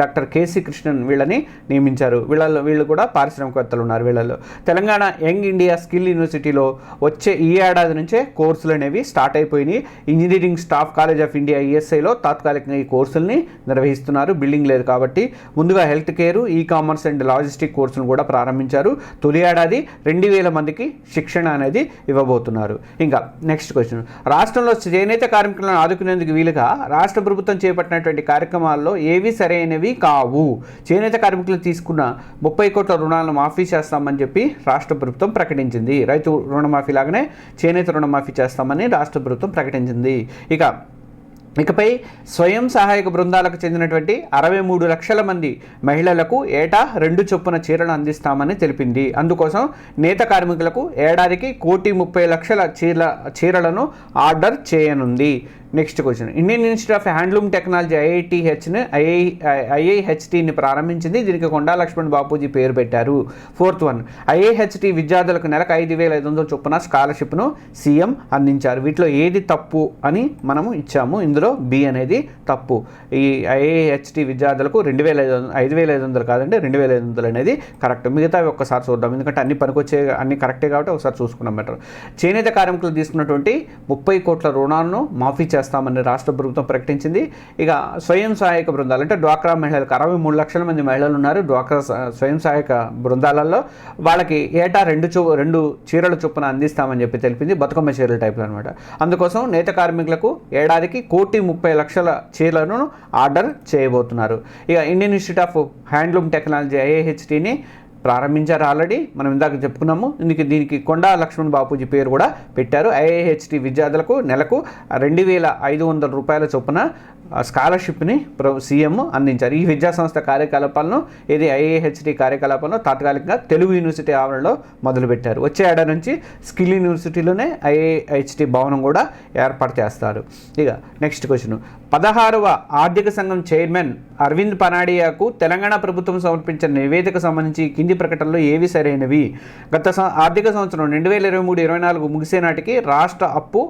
doctor KC Krishnan వీళ్ళని నియమించారు. వీళ్ళు కూడా పారిశ్రామికవేత్తలు ఉన్నారు వీళ్ళలో. తెలంగాణ యంగ్ ఇండియా స్కిల్ యూనివర్సిటీలో వచ్చే ఈ ఏడాది నుంచే కోర్సులు అనేవి స్టార్ట్ అయిపోయినాయి. Engineering staff college of India ఈఎస్ఐలో తాత్కాలికంగా ఈ కోర్సుల్ని నిర్వహిస్తున్నారు. బిల్డింగ్ లేదు కాబట్టి ముందుగా health care, e commerce and logistic కోర్సును కూడా ప్రారంభించారు. తొలి ఏడాది 2,000 మందికి శిక్షణ అనేది ఇవ్వబోతున్నారు. ఇంకా నెక్స్ట్ క్వశ్చన్, రాష్ట్రంలో చేనేత కార్మికులను ఆదుకునేందుకు వీలుగా రాష్ట్ర ప్రభుత్వం చేపట్టినటువంటి కార్యక్రమాల్లో ఏవి సరైనవి కావు? చేనేత కార్మికులు తీసుకున్న 30 కోట్ల రుణాలను మాఫీ చేస్తామని చెప్పి రాష్ట్ర ప్రభుత్వం ప్రకటించింది. రైతు రుణమాఫీ లాగానే చేనేత రుణమాఫీ చేస్తామని రాష్ట్ర ప్రభుత్వం ప్రకటించింది. ఇకపై స్వయం సహాయక బృందాలకు చెందినటువంటి 63 లక్షల మంది మహిళలకు ఏటా 2 చొప్పున చీరలు అందిస్తామని తెలిపింది. అందుకోసం నేత కార్మికులకు ఏడాదికి 1,30,00,000 చీరలను ఆర్డర్ చేయనుంది. Next question, Indian institute of handloom technology ఐఐహెచ్టిని ప్రారంభించింది. దీనికి కొండా లక్ష్మణ్ బాపూజీ పేరు పెట్టారు. 4th వన్, ఐఐహెచ్టి విద్యార్థులకు నెలకు 5,500 చొప్పున స్కాలర్షిప్ను సీఎం అందించారు. వీటిలో ఏది తప్పు అని మనము ఇచ్చాము. ఇందులో బి అనేది తప్పు. ఈ ఐఐహెచ్టి విద్యార్థులకు 5,500 కాదండి, 2,500 అనేది కరెక్ట్. మిగతావి ఒక్కసారి చూద్దాం, ఎందుకంటే అన్ని కరెక్టే కాబట్టి ఒకసారి చూసుకున్నాం బెటర్. చేనేత కార్మికులు తీసుకున్నటువంటి 30 కోట్ల రుణాలను మాఫీ చేస్తామని రాష్ట్ర ప్రభుత్వం ప్రకటించింది. ఇక స్వయం సహాయక బృందాలు అంటే డ్వాక్రా మహిళలకు 63 లక్షల మంది మహిళలు ఉన్నారు. డ్వాక్రా స్వయం సహాయక బృందాలలో వాళ్ళకి ఏటా 2 చీరల చొప్పున అందిస్తామని చెప్పి తెలిపింది. బతుకమ్మ చీరల టైప్లో అనమాట. అందుకోసం నేత కార్మికులకు ఏడాదికి 1,30,00,000 చీరలను ఆర్డర్ చేయబోతున్నారు. ఇక Indian institute of handloom technology ఐఐహెచ్టిని ప్రారంభించారు ఆల్రెడీ, మనం ఇందాక చెప్పుకున్నాము. దీనికి కొండా లక్ష్మణ్ బాపూజీ పేరు కూడా పెట్టారు. ఐఐహెచ్టి విద్యార్థులకు నెలకు 2,500 రూపాయల చొప్పున స్కాలర్షిప్ని సీఎం అందించారు. ఈ విద్యా సంస్థ కార్యకలాపాలను ఐఐహెచ్టి కార్యకలాపాలను తాత్కాలికంగా తెలుగు యూనివర్సిటీ ఆవరణలో మొదలుపెట్టారు. వచ్చే ఏడాది నుంచి స్కిల్ యూనివర్సిటీలోనే ఐఐహెచ్టి భవనం కూడా ఏర్పాటు చేస్తారు. ఇక నెక్స్ట్ క్వశ్చన్, 16వ ఆర్థిక సంఘం చైర్మన్ అరవింద్ పనాడియాకు తెలంగాణ ప్రభుత్వం సమర్పించిన నివేదిక సంబంధించి కింది ప్రకటనలో ఏవి సరైనవి? గత ఆర్థిక సంవత్సరం 2023-24 ముగిసే నాటికి రాష్ట్ర అప్పు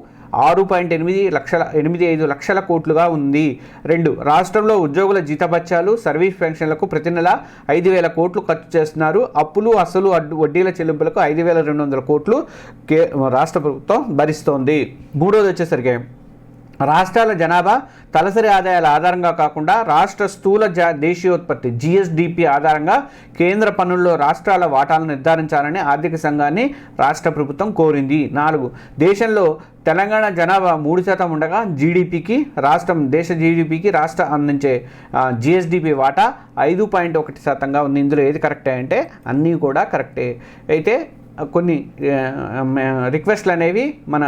6.85 లక్షల కోట్లుగా ఉంది. 2, రాష్ట్రంలో ఉద్యోగుల జీతభత్యాలు, సర్వీస్ పెన్షన్లకు ప్రతి నెల 5,000 కోట్లు ఖర్చు చేస్తున్నారు. అప్పులు, అసలు, వడ్డీల చెల్లింపులకు 5,200 కోట్లు రాష్ట్ర ప్రభుత్వం భరిస్తోంది. 3వది వచ్చేసరికి రాష్ట్రాల జనాభా తలసరి ఆదాయాల ఆధారంగా కాకుండా రాష్ట్ర స్థూల దేశీయోత్పత్తి GSDP ఆధారంగా కేంద్ర పన్నుల్లో రాష్ట్రాల వాటాలను నిర్ధారించాలని ఆర్థిక సంఘాన్ని రాష్ట్ర ప్రభుత్వం కోరింది. 4, దేశంలో తెలంగాణ జనాభా 3% ఉండగా దేశ జీడిపికి రాష్ట్రం అందించే GSDP వాటా 5.1%గా ఉంది. ఇందులో ఏది కరెక్టే అంటే అన్నీ కూడా కరెక్టే. అయితే కొన్ని రిక్వెస్ట్లు అనేవి మన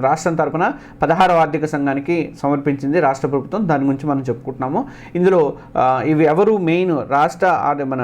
రాష్ట్రం తరపున 16వ ఆర్థిక సంఘానికి సమర్పించింది రాష్ట్ర ప్రభుత్వం. దాని గురించి మనం చెప్పుకుంటున్నాము. ఇందులో ఇవి ఎవరు మెయిన్ మన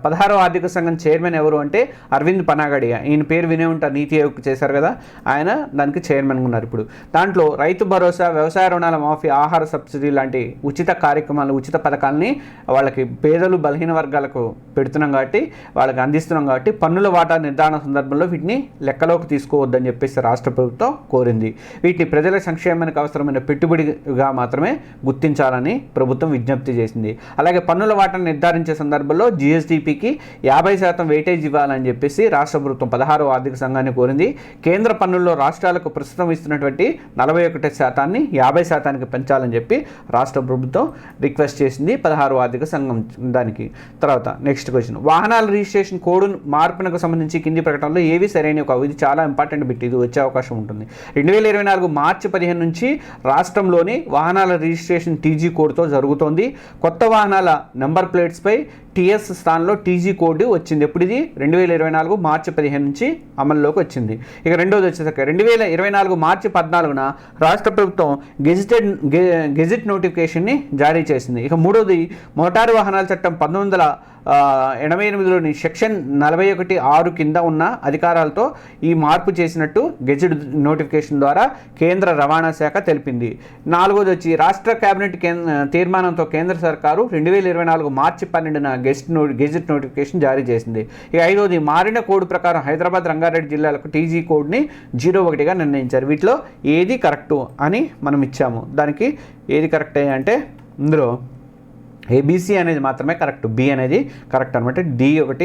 16వ ఆర్థిక సంఘం చైర్మన్ ఎవరు అంటే అరవింద్ పనాగడియా. ఈయన పేరు వినే ఉంటారు, నీతి ఆయోగ్ చేశారు కదా, ఆయన దానికి చైర్మన్గా ఉన్నారు. ఇప్పుడు దాంట్లో రైతు భరోసా, వ్యవసాయ రుణాల మాఫీ, ఆహార సబ్సిడీ లాంటి ఉచిత కార్యక్రమాలు, ఉచిత పథకాలని వాళ్ళకి పేదలు, బలహీన వర్గాలకు పెడుతున్నాం కాబట్టి, వాళ్ళకి అందిస్తున్నాం కాబట్టి పన్నుల వాటా నిర్ధారణ సందర్భంలో వీటిని లెక్కలోకి తీసుకోవద్దని చెప్పేసి రాష్ట్ర ప్రభుత్వం కోరింది. వీటిని ప్రజల సంక్షేమానికి అవసరమైన పెట్టుబడిగా మాత్రమే గుర్తించాలని ప్రభుత్వం విజ్ఞప్తి చేసింది. అలాగే పన్నుల వాటాను నిర్ధారించే సందర్భంలో GSDPకి 50% వెయిటేజ్ ఇవ్వాలని చెప్పేసి రాష్ట్ర ప్రభుత్వం 16వ ఆర్థిక సంఘాన్ని కోరింది. కేంద్ర పన్నుల్లో రాష్ట్రాలకు ప్రస్తుతం ఇస్తున్నటువంటి 41% 50%కి పెంచాలని చెప్పి రాష్ట్ర ప్రభుత్వం రిక్వెస్ట్ చేసింది 16వ ఆర్థిక సంఘం దానికి. తర్వాత నెక్స్ట్ క్వశ్చన్, వాహనాల రిజిస్ట్రేషన్ కోడ్ మార్పునకు సంబంధించి కింది ప్రకటనలో ఏవి సరైన కావు? ఇది చాలా ఇంపార్టెంట్ బిట్, ఇది వచ్చే అవకాశం ఉంటుంది. 2024 మార్చి 15 నుంచి రాష్ట్రంలోని వాహనాల రిజిస్ట్రేషన్ TG కోడ్తో జరుగుతోంది. కొత్త వాహనాల నెంబర్ ప్లేట్స్పై TS స్థానంలో TG కోడ్ వచ్చింది. ఎప్పుడు ఇది 2024 మార్చి 15 నుంచి అమల్లోకి వచ్చింది. ఇక రెండోది వచ్చేసరికి 2024 మార్చి 14న రాష్ట్ర ప్రభుత్వం గెజిట్ నోటిఫికేషన్ని జారీ చేసింది. ఇక మూడోది మోటారు వాహనాల చట్టం 1988లోని సెక్షన్ 41(6) కింద ఉన్న అధికారాలతో ఈ మార్పు చేసినట్టు గెజిట్ నోటిఫికేషన్ ద్వారా కేంద్ర రవాణా శాఖ తెలిపింది. నాలుగోది వచ్చి రాష్ట్ర కేబినెట్ తీర్మానంతో కేంద్ర సర్కారు 2024 మార్చి 12న గెజిట్ నోటిఫికేషన్ జారీ చేసింది. ఇక ఐదోది మారిన కోడ్ ప్రకారం హైదరాబాద్, రంగారెడ్డి జిల్లాలకు TG కోడ్ని 01గా నిర్ణయించారు. వీటిలో ఏది కరెక్టు అని మనం ఇచ్చాము. దానికి ఏది కరెక్ట్ అంటే ఇందులో ABC అనేది మాత్రమే కరెక్ట్, B అనేది కరెక్ట్ అనమాట. D1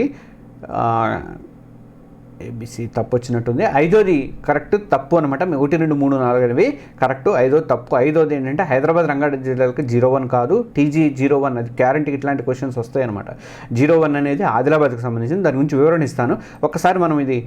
ABC తప్పు వచ్చినట్టుంది. ఐదోది కరెక్ట్, తప్పు అనమాట. 1, 2, 3, 4 అనేవి కరెక్ట్, ఐదోది తప్పు. ఐదోది ఏంటంటే హైదరాబాద్, రంగారెడ్డి జిల్లాలకు 01 కాదు, TG 01 అది గ్యారంటీకి ఇట్లాంటి క్వశ్చన్స్ వస్తాయి అనమాట. 01 అనేది ఆదిలాబాద్కి సంబంధించింది. దాని గురించి వివరణ ఇస్తాను. ఒక్కసారి మనం ఇది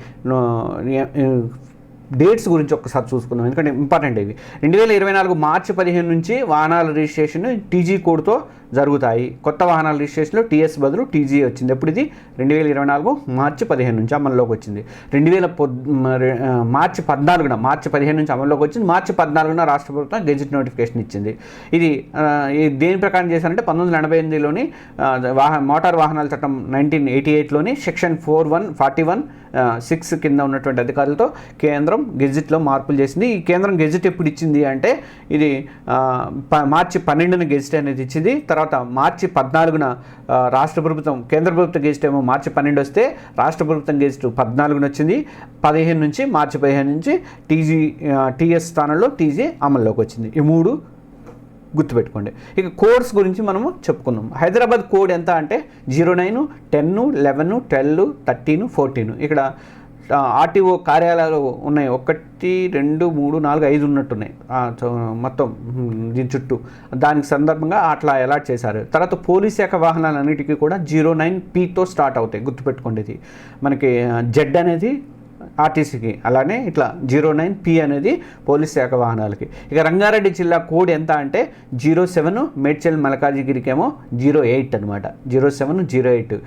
డేట్స్ గురించి ఒక్కసారి చూసుకుందాం, ఎందుకంటే ఇంపార్టెంట్ ఇవి. 2024 మార్చి 15 నుంచి వాహనాల రిజిస్ట్రేషన్ TG కోడ్తో జరుగుతాయి. కొత్త వాహనాల రిజిస్ట్రేషన్లో TS బదులు TG వచ్చింది. ఎప్పుడు ఇది 2024 మార్చి 15 నుంచి అమల్లోకి వచ్చింది. మార్చి 15 నుంచి అమల్లోకి వచ్చింది. మార్చి 14న రాష్ట్ర ప్రభుత్వం గెజిట్ నోటిఫికేషన్ ఇచ్చింది. ఇది దేని ప్రకారం చేశారంటే 1988లోని మోటార్ వాహనాల చట్టం 1988లోని సెక్షన్ 41(6) కింద ఉన్నటువంటి అధికారులతో కేంద్రం గెజిట్లో మార్పులు చేసింది. ఈ కేంద్రం గెజిట్ ఎప్పుడు ఇచ్చింది అంటే ఇది మార్చి 12న గెజిట్ అనేది ఇచ్చింది. తర్వాత మార్చి 14న రాష్ట్ర ప్రభుత్వం, కేంద్ర ప్రభుత్వ గెజిట్ ఏమో మార్చి 12 వస్తే రాష్ట్ర ప్రభుత్వం గెజిట్ 14న వచ్చింది. 15 నుంచి మార్చి 15 నుంచి TS స్థానంలో TG అమల్లోకి వచ్చింది. ఈ మూడు గుర్తుపెట్టుకోండి. ఇక కోడ్స్ గురించి మనము చెప్పుకుందాం. హైదరాబాద్ కోడ్ ఎంత అంటే 09, 10, 11, 12, 13, 14. ఇక్కడ RTO కార్యాలయాలు ఉన్నాయి, 1, 2, 3, 4, 5 ఉన్నట్టున్నాయి మొత్తం దీని చుట్టూ. దానికి సందర్భంగా అట్లా అలాట్ చేశారు. తర్వాత పోలీస్ శాఖ వాహనాలన్నిటికీ కూడా 09Pతో స్టార్ట్ అవుతాయి, గుర్తుపెట్టుకోండి. ఇది మనకి Z అనేది ఆర్టీసీకి, అలానే ఇట్లా 09P అనేది పోలీస్ శాఖ వాహనాలకి. ఇక రంగారెడ్డి జిల్లా కోడ్ ఎంత అంటే 07, మేడ్చల్ మల్కాజిగిరికి ఏమో 08 అనమాట, 0708.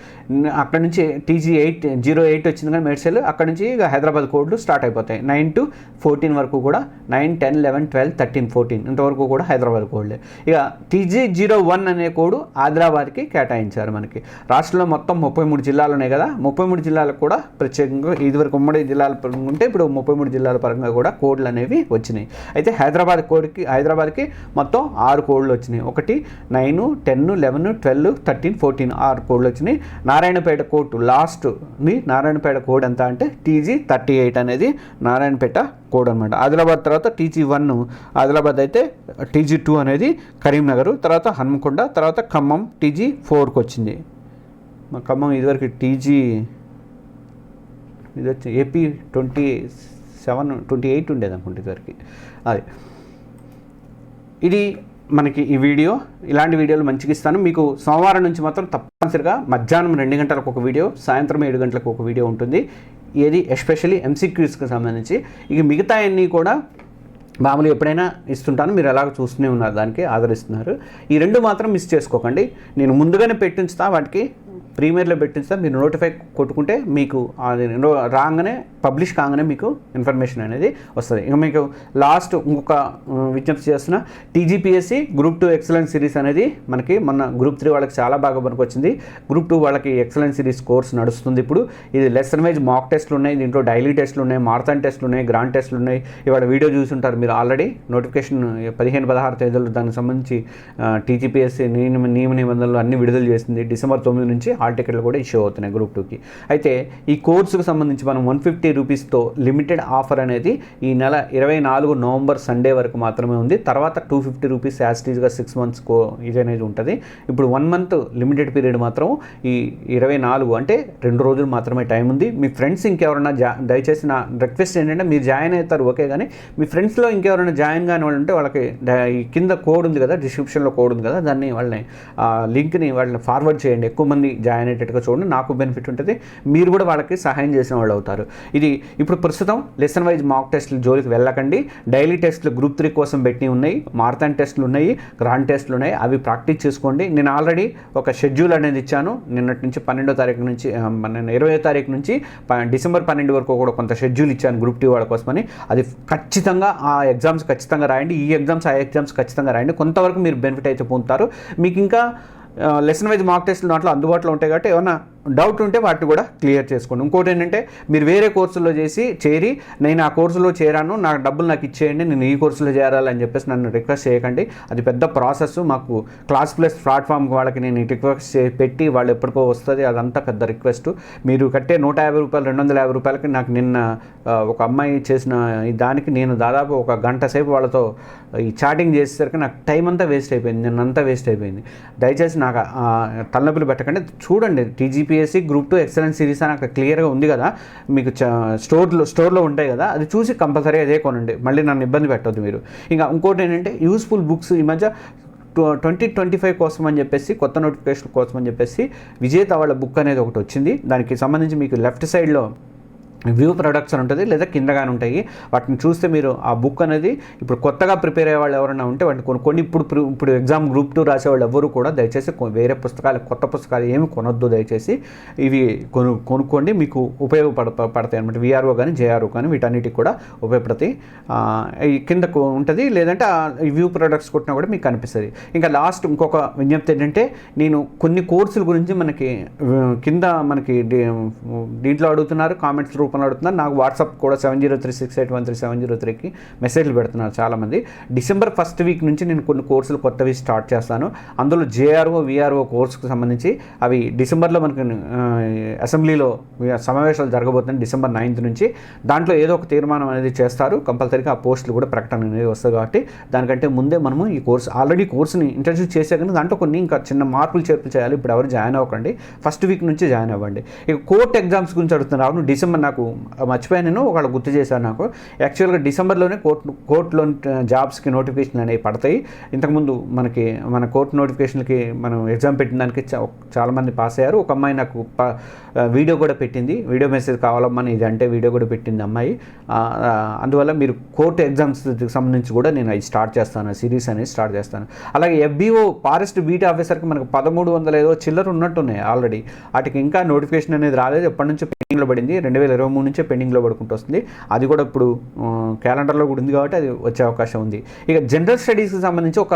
అక్కడ నుంచి TG8 08 వచ్చింది కానీ మేడ్చల్, అక్కడ నుంచి ఇక హైదరాబాద్ కోడ్లు స్టార్ట్ అయిపోతాయి. 9 to 14 వరకు కూడా 9, 10, 11, 12, 13, 14 ఇంతవరకు కూడా హైదరాబాద్ కోడ్లే. ఇక TG01 అనే కోడ్ ఆదిలాబాద్కి కేటాయించారు. మనకి రాష్ట్రంలో మొత్తం 33 జిల్లాలు ఉన్నాయి కదా, 33 జిల్లాలకు కూడా ప్రత్యేకంగా ఇదివరకు ఉమ్మడి జిల్లాల పరంగా ఉంటే ఇప్పుడు 33 జిల్లాల పరంగా కూడా కోడ్లు అనేవి వచ్చినాయి. అయితే హైదరాబాద్కి మొత్తం 6 కోడ్లు వచ్చినాయి. 1, 9, 10, 11, 12, 13, 14 6 కోడ్లు వచ్చినాయి. నారాయణపేట కోడ్ లాస్ట్ని నారాయణపేట కోడ్ ఎంత అంటే TG38 అనేది నారాయణపేట కోడ్ అనమాట. ఆదిలాబాద్ తర్వాత TG1 ఆదిలాబాద్ అయితే, TG2 అనేది కరీంనగర్, తర్వాత హన్మకొండ, తర్వాత ఖమ్మం TG4కి వచ్చింది. ఖమ్మం ఇదివరకు ఇది వచ్చి AP 27, 28 ఉండేది అనుకుంటే ఇదివరకు. అది ఇది మనకి ఈ వీడియో. ఇలాంటి వీడియోలు మంచిగా ఇస్తాను మీకు. సోమవారం నుంచి మాత్రం తప్పనిసరిగా మధ్యాహ్నం 2 గంటలకు ఒక వీడియో, సాయంత్రం 7 గంటలకు ఒక వీడియో ఉంటుంది. ఏది ఎస్పెషల్లీ MCQస్కి సంబంధించి. ఇక మిగతా అన్నీ కూడా మామూలుగా ఎప్పుడైనా ఇస్తుంటాను, మీరు ఎలాగ చూస్తూనే ఉన్నారు, దానికి ఆదరిస్తున్నారు. ఈ 2 మాత్రం మిస్ చేసుకోకండి. నేను ముందుగానే పెట్టించుతా, వాటికి ప్రీమియర్లో పెట్టించుతా. మీరు నోటిఫై కొట్టుకుంటే మీకు రాగానే పబ్లిష్ కాగానే మీకు ఇన్ఫర్మేషన్ అనేది వస్తుంది. ఇక మీకు లాస్ట్ ఇంకొక విజ్ఞప్తి చేస్తున్న, TGPSC Group 2 ఎక్సలెన్స్ సిరీస్ అనేది మనకి మొన్న Group 3 వాళ్ళకి చాలా బాగా పనికొచ్చింది. Group 2 వాళ్ళకి ఎక్సలెన్స్ సిరీస్ కోర్స్ నడుస్తుంది ఇప్పుడు. ఇది లెసన్ వైజ్ మాక్ టెస్ట్లు ఉన్నాయి, దీంట్లో డైలీ టెస్ట్లు ఉన్నాయి, మారథాన్ టెస్ట్లు ఉన్నాయి, గ్రాండ్ టెస్ట్లు ఉన్నాయి. ఇవాళ వీడియో చూసుంటారు మీరు ఆల్రెడీ. నోటిఫికేషన్ 15, 16 తేదీలు దానికి సంబంధించి TGPSC నియమ నిబంధనలు అన్ని విడుదల చేసింది. December 9 నుంచి హాల్ టికెట్లు కూడా ఇష్యూ అవుతున్నాయి Group 2కి. అయితే ఈ కోర్సుకు సంబంధించి మనం 150 రూపీస్తో లిమిటెడ్ ఆఫర్ అనేది ఈ నెల 24 నవంబర్ సండే వరకు మాత్రమే ఉంది. తర్వాత 250 రూపీస్ యాస్టీజ్గా 6 months ఇది అనేది ఉంటుంది. ఇప్పుడు 1 month లిమిటెడ్ పీరియడ్ మాత్రం ఈ 24 అంటే 2 రోజులు మాత్రమే టైం ఉంది. మీ ఫ్రెండ్స్ ఇంకెవరైనా దయచేసి నా రిక్వెస్ట్ ఏంటంటే, మీరు జాయిన్ అవుతారు ఓకే, కానీ మీ ఫ్రెండ్స్లో ఇంకెవరైనా జాయిన్ కాని వాళ్ళు ఉంటే వాళ్ళకి ఈ కింద కోడ్ ఉంది కదా, డిస్క్రిప్షన్లో కోడ్ ఉంది కదా, దాన్ని వాళ్ళని లింక్ని వాళ్ళని ఫార్వర్డ్ చేయండి. ఎక్కువ మంది జాయిన్ అయ్యేటట్టుగా చూడండి, నాకు బెనిఫిట్ ఉంటుంది, మీరు కూడా వాళ్ళకి సహాయం చేసిన వాళ్ళు అవుతారు. ఇది ఇప్పుడు ప్రస్తుతం లెసన్ వైజ్ మాక్ టెస్టులు జోలికి వెళ్ళకండి. డైలీ టెస్టులు Group 3 కోసం పెట్టి ఉన్నాయి, మారథాన్ టెస్టులు ఉన్నాయి, గ్రాండ్ టెస్టులు ఉన్నాయి, అవి ప్రాక్టీస్ చేసుకోండి. నేను ఆల్రెడీ ఒక షెడ్యూల్ అనేది ఇచ్చాను. నిన్నటి నుంచి 12వ తారీఖు నుంచి 20వ తారీఖు నుంచి డిసెంబర్ 12 వరకు కూడా కొంత షెడ్యూల్ ఇచ్చాను Group 2 వాళ్ళ కోసమని. అది ఖచ్చితంగా ఆ ఎగ్జామ్స్ ఖచ్చితంగా రాయండి, ఈ ఎగ్జామ్స్ ఆ ఎగ్జామ్స్ ఖచ్చితంగా రాయండి. కొంతవరకు మీరు బెనిఫిట్ అయితే పొందుతారు. మీకు ఇంకా లెసన్ వైజ్ మాక్ టెస్టులు దాంట్లో అందుబాటులో ఉంటాయి కాబట్టి ఏమన్నా డౌట్ ఉంటే వాటిని కూడా క్లియర్ చేసుకోండి. ఇంకోటి ఏంటంటే, మీరు వేరే కోర్సులో చేరి నేను ఆ కోర్సులో చేరాను, నాకు డబ్బులు నాకు ఇచ్చేయండి, నేను ఈ కోర్సులో చేరాలని చెప్పేసి నన్ను రిక్వెస్ట్ చేయకండి. అది పెద్ద ప్రాసెస్. మాకు క్లాస్ ప్లస్ ప్లాట్ఫామ్ వాళ్ళకి నేను రిక్వెస్ట్ పెట్టి వాళ్ళు ఎప్పటికో వస్తుంది, అదంతా పెద్ద రిక్వెస్ట్. మీరు కట్టే 150 రూపాయలు 250 రూపాయలకి నాకు నిన్న ఒక అమ్మాయి చేసిన దానికి నేను దాదాపు 1 గంట సేపు వాళ్ళతో ఈ చాటింగ్ చేసేసరికి నాకు టైం అంతా వేస్ట్ అయిపోయింది, నిన్నంతా వేస్ట్ అయిపోయింది. దయచేసి నాకు తలనొప్పులు పెట్టకండి. చూడండి, TGPSC Group 2 ఎక్సలెన్స్ సిరీస్ అని అక్కడ క్లియర్గా ఉంది కదా, మీకు స్టోర్లో ఉంటాయి కదా, అది చూసి కంపల్సరీ అదే కొనండి. మళ్ళీ నన్ను ఇబ్బంది పెట్టొద్దు మీరు. ఇంకా ఇంకోటి ఏంటంటే, యూస్ఫుల్ బుక్స్ ఈ మధ్య 2025 కోసం అని చెప్పేసి, కొత్త నోటిఫికేషన్ కోసం అని చెప్పేసి విజేత వాళ్ళ బుక్ అనేది ఒకటి వచ్చింది. దానికి సంబంధించి మీకు లెఫ్ట్ సైడ్లో వ్యూ ప్రొడక్ట్స్ అని ఉంటుంది, లేదా కిందగానే ఉంటాయి. వాటిని చూస్తే మీరు ఆ బుక్ అనేది ఇప్పుడు కొత్తగా ప్రిపేర్ అయ్యే వాళ్ళు ఎవరైనా ఉంటే వాటిని కొనుక్కోండి. ఇప్పుడు ఎగ్జామ్ Group 2 రాసేవాళ్ళు ఎవరు కూడా దయచేసి వేరే పుస్తకాలు, కొత్త పుస్తకాలు ఏమి కొనొద్దు దయచేసి. ఇవి కొనుక్కోండి, మీకు ఉపయోగపడతాయి అనమాట. VRO కానీ JRO కానీ వీటన్నిటికి కూడా ఉపయోగపడతాయి. ఈ కింద ఉంటుంది, లేదంటే ఈ వ్యూ ప్రొడక్ట్స్ కొట్టినా కూడా మీకు కనిపిస్తుంది. ఇంకా లాస్ట్ ఇంకొక విజ్ఞప్తి ఏంటంటే, నేను కొన్ని కోర్సుల గురించి మనకి కింద మనకి దీంట్లో అడుగుతున్నారు, కామెంట్స్ రూపంలో అడుగుతున్నారు. నాకు వాట్సాప్ కూడా 7036813703కి మెసేజ్లు పెడుతున్నారు చాలామంది. December 1st వీక్ నుంచి నేను కొన్ని కోర్సులు కొత్తవి స్టార్ట్ చేస్తాను. అందులో JRO VRO కోర్సుకు సంబంధించి అవి డిసెంబర్లో మనకి అసెంబ్లీలో సమావేశాలు జరగబోతున్నాయి December 9th నుంచి. దాంట్లో ఏదో ఒక తీర్మానం అనేది చేస్తారు కంపల్సరీగా. ఆ పోస్టులు కూడా ప్రకటన అనేది వస్తుంది కాబట్టి దానికంటే ముందే మనము ఈ కోర్సు ఆల్రెడీ కోర్సుని ఇంట్రడ్యూస్ చేసే కానీ దాంట్లో కొన్ని ఇంకా చిన్న మార్పులు చేర్పులు చేయాలి. ఇప్పుడు ఎవరు జాయిన్ అవ్వకండి, 1st వీక్ నుంచి జాయిన్ అవ్వండి. ఇక కోర్ట్ ఎగ్జామ్స్ గురించి అడుగుతున్నారు. అవును, డిసెంబర్ నాకు నాకు మర్చిపోయాను, నేను ఒకళ్ళు గుర్తు చేశాను నాకు. యాక్చువల్గా డిసెంబర్లోనే కోర్టులో జాబ్స్కి నోటిఫికేషన్ అనేవి పడతాయి. ఇంతకుముందు మన కోర్టు నోటిఫికేషన్కి మనం ఎగ్జామ్ పెట్టిన దానికి చాలామంది పాస్ అయ్యారు. ఒక అమ్మాయి నాకు వీడియో కూడా పెట్టింది, వీడియో మెసేజ్ కావాలమ్మని ఇది అంటే వీడియో కూడా పెట్టింది అమ్మాయి. అందువల్ల మీరు కోర్టు ఎగ్జామ్స్కి సంబంధించి కూడా నేను అది స్టార్ట్ చేస్తాను, సిరీస్ అనేది స్టార్ట్ చేస్తాను. అలాగే FBO ఫారెస్ట్ బీట్ ఆఫీసర్కి మనకు 1300 ఏదో చిల్లర ఉన్నట్టున్నాయి ఆల్రెడీ. వాటికి ఇంకా నోటిఫికేషన్ అనేది రాలేదు, ఎప్పటి నుంచో పెండింగ్లో పడింది, 2023 నుంచే పెండింగ్లో పడుకుంటూ వస్తుంది. అది కూడా ఇప్పుడు క్యాలెండర్లో కూడా ఉంది కాబట్టి అది వచ్చే అవకాశం ఉంది. ఇక జనరల్ స్టడీస్కి సంబంధించి ఒక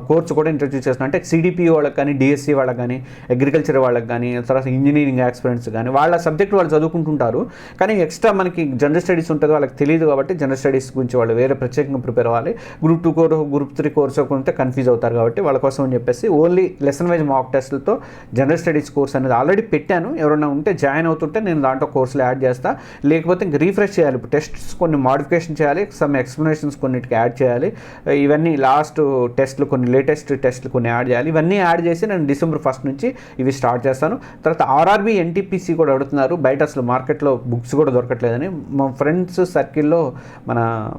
కోర్సు కూడా ఇంట్రడ్యూస్ చేస్తున్నాను. అంటే CDPO వాళ్ళకి కానీ, DSC వాళ్ళకి కానీ, అగ్రికల్చర్ వాళ్ళకి కానీ, తర్వాత ఇంజనీరింగ్ ఆస్పిరెంట్స్ కానీ వాళ్ళ సబ్జెక్ట్ వాళ్ళు చదువుకుంటుంటారు. కానీ ఎక్స్ట్రా మనకి జనరల్ స్టడీస్ ఉంటుంది, వాళ్ళకి తెలియదు కాబట్టి జనరల్ స్టడీస్ గురించి వాళ్ళు వేరే ప్రత్యేకంగా ప్రిపేర్ అవ్వాలి. గ్రూప్ 2 కోర్సు, గ్రూప్ 3 కోర్సు కొంటే కన్ఫ్యూజ్ అవుతారు కాబట్టి వాళ్ళ కోసం అని చెప్పేసి ఓన్లీ లెసన్ వైజ్ మాక్ టెస్ట్లతో జనరల్ స్టడీస్ కోర్స్ అనేది ఆల్రెడీ పెట్టాను. ఎవరైనా ఉంటే జాయిన్ అవుతుంటే నేను దాంట్లో కోర్సులు యాడ్ చేస్తా, లేకపోతే ఇంక రీఫ్రెష్ చేయాలి. ఇప్పుడు టెస్ట్స్ కొన్ని మాడిఫికేషన్ చేయాలి, సమ్ ఎక్స్ప్లెనేషన్స్ కొన్నిటికి యాడ్ చేయాలి. ఇవన్నీ లాస్ట్ టెస్ట్లు కొన్ని లేటెస్ట్ టెస్ట్లు కొన్ని యాడ్ చేయాలి. ఇవన్నీ యాడ్ చేసి నేను December 1 నుంచి ఇవి స్టార్ట్ చేస్తాను. తర్వాత RRB NTPC కూడా అడుగుతున్నారు, బయట అసలు మార్కెట్లో బుక్స్ కూడా దొరకట్లేదని. మా ఫ్రెండ్స్ సర్కిల్లో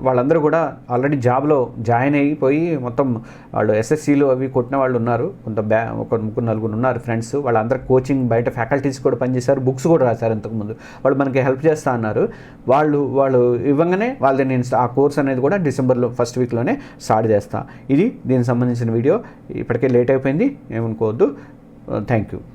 వాళ్ళందరూ కూడా ఆల్రెడీ జాబ్లో జాయిన్ అయిపోయి మొత్తం వాళ్ళు SSCలు అవి కొట్టిన వాళ్ళు ఉన్నారు. ఒక 3-4 ఉన్నారు ఫ్రెండ్స్. వాళ్ళందరూ కోచింగ్ బయట ఫ్యాకల్టీస్ కూడా పనిచేశారు, బుక్స్ కూడా రాశారు ఇంతకుముందు. వాళ్ళు మనకి హెల్ప్ చేస్తా అన్నారు. వాళ్ళు ఇవ్వగానే వాళ్ళని నేను ఆ కోర్స్ అనేది కూడా December 1st వీక్లోనే స్టార్ట్ చేస్తాను. ఇది దీనికి సంబంధించిన వీడియో. ఇప్పటికే లేట్ అయిపోయింది, ఏమనుకోవద్దు. Thank you.